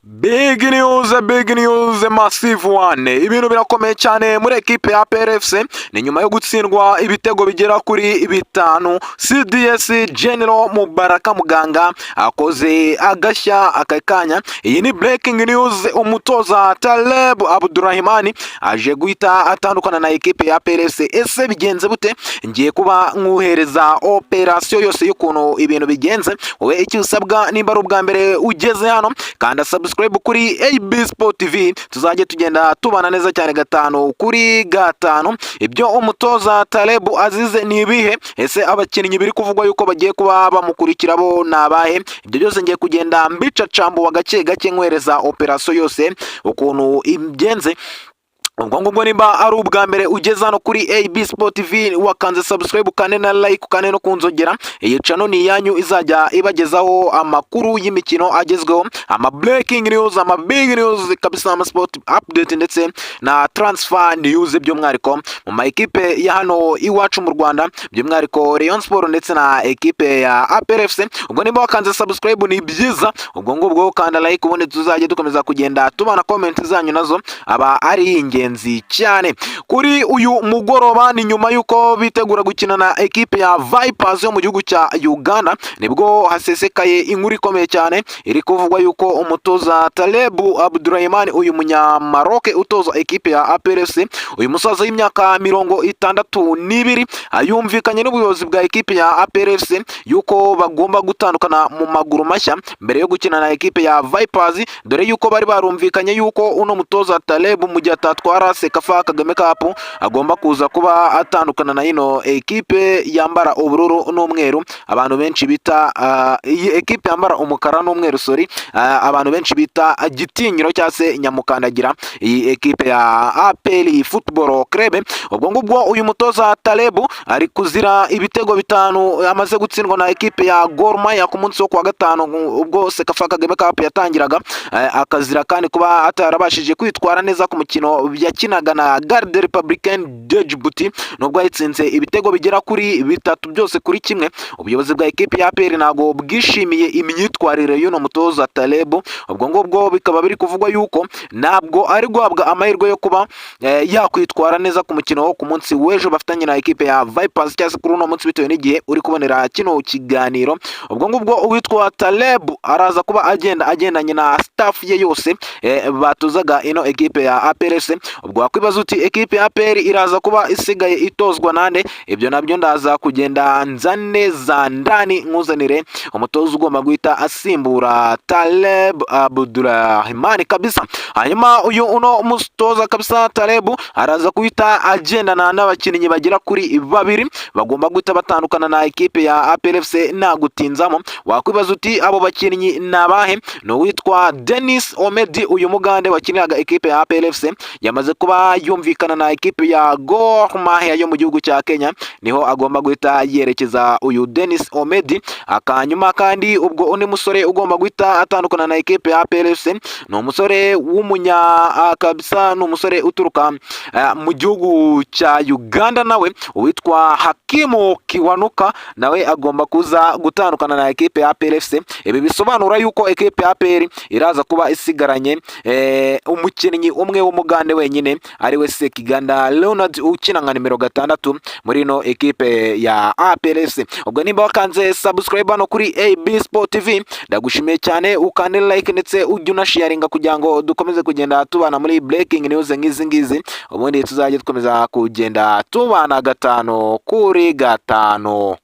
Big news, massive one. Ibintu birakomeye cyane muri ekipe ya PRFC ni nyuma yo gutsindwa ibitego bigera kuri bitanu. CDS General Mubaraka Muganga akoze agashya akakanya. Iyi ni breaking news. Umutoza Taleb Abdurrahimani aje guhita atandukana na ekipe ya PRFC. Ese bigenze bute? Ngiye kuba nkuhereza operation yose y'ukuntu ibintu bigenze. Wowe icyo usabwa nimba ari ubwa mbere ugeze hano kanda subscribe kuri AB Sport TV, tuzajye tugenda tubana neza cyane gatanu kuri gatanu. Ibyo umutoza Taleb azize ni ibihe? Ese abakinnyi biri kuvugwa yuko bagiye kuba bamukurikira bo nabahe? Ibyo byose ngiye kugenda mbica cambo wa gake gake nkwereza operation yose ukuntu igenze. Ubwo ngubwo nimba ari ubwa mbere ugeze hano kuri AB Sport TV wakanze subscribe ukane na like ukane no kunzogera. Iyi channel ni yanyu izajya ibagezaho amakuru y'imikino agezweho, ama breaking news, ama big news kabisa, ama sport update ndetse na transfer news by'umwariko mu ma ekipe ya hano iwacu mu Rwanda, by'umwariko Rayon Sport ndetse na ekipe ya APRFC. Ubwo nimba wakanze subscribe ni byiza, ubwo ngubwo kanda like ubundi tuzajye dukomeza kugenda tubana comment zanyu nazo aba ari ingenzi cyane. Kuri uyu mugoroba ni nyuma yuko bitegura gukina na ekipe ya Vipers yo mu gihugu cya Uganda, nibwo hasesekaye inkuru ikomeye cyane iri kuvugwa yuko umutoza Taleb Abdurrahimani, uyu munyamaroke utoza ekipe ya APRFC, uyu musaza w'imyaka 62 ayumvikanye n'ubuyobozi bwa ekipe ya APRFC yuko bagomba gutandukana mu maguru mashya mbere yo gukina na ekipe ya Vipers, dore yuko bari barumvikanye yuko uno mutoza Taleb mu gihe atatwara Sekafa Kagame Cup agomba kuza kuba atandukana na ino ekipe yambara ubururu n'umweru, abantu benshi bita iyi ekipe yambara umukara n'umweru, abantu benshi bita Gitinyiro cyangwa se Nyamukandagira, iyi ekipe ya APR Football Club. Ubwo ngubwo uyu mutoza Taleb ari kuzira ibitego bitanu amaze gutsindwa na ekipe ya Gor Mahia ku munsi wo kwa gatanu ubwo Sekafa Kagame Cup yatangiraga, akazira kandi kuba atarabashije kwitwara neza ku mukino yakinaga na Garde Republicaine de Djibouti, nubwo yatsinze ibitego bigera kuri bitatu byose kuri kimwe. Ubuyobozi bwa ekipe ya APR nago bwishimiye imyitwarire y'uno mutoza Taleb. Ubwo ngubwo bikaba biri kuvugwa yuko ntabwo ari guhabwa amahirwe yo kuba yakwitwara neza ku mukino wo ku munsi w'ejo bafitanye na ekipe ya Vipers cyangwa kuri uno munsi bitewe n'igihe uri kubonera kino kiganiro. Ubwo ngubwo uwitwa Taleb araza kuba agendanye na staff ye yose batuzaga ino ekipe ya APRFC. Ubwo wakwibaza uti ekipe ya APR iraza kuba isigaye itozwa nande? Ibyo nabyo ndaza kugenda nzane za ndani nkuzanire umutoza ugomba guhita asimbura Taleb Abdurrahimani kabisa. Hanyuma uno mutoza kabisa Taleb araza guhita agendana n'abakinnyi bagera kuri babiri bagomba guhita batandukana na ekipe ya APRFC nagutinzamo. Wakwibaza uti abo bakinnyi nabahe? No witwa Dennis Omedi, uyu mugande wakiniraga ekipe ya APRFC yamaze kuba yumvikana na ekipe ya Gor Mahia yo mu gihugu cya Kenya, niho agomba guhita yerekeza uyu Dennis Omedi. Akanyuma kandi ubwo undi musore ugomba guhita atandukana na ekipe ya APRFC ni umusore w'umunya kabisa, ni umusore uturuka mu gihugu cya Uganda, nawe witwa Hakimu Kiwanuka, nawe agomba kuza gutandukana na ekipe ya APRFC. Ibi bisobanura yuko ekipe ya APR iraza kuba isigaranye umukinnyi umwe w'umugande wenyine, ari we Sekiganda Leonard ukina nka nimero 6 muri no ekipe ya APRFC. Ubwo nimba wakanze subscribe hano kuri AB Sport TV ndagushimiye cyane, ukande like ndetse ujye unasharinga kugira ngo dukomeze kugenda tubana muri breaking news nk'izi, ubundi tuzajye dukomeza kugenda tubana gatanu kuri gatanu.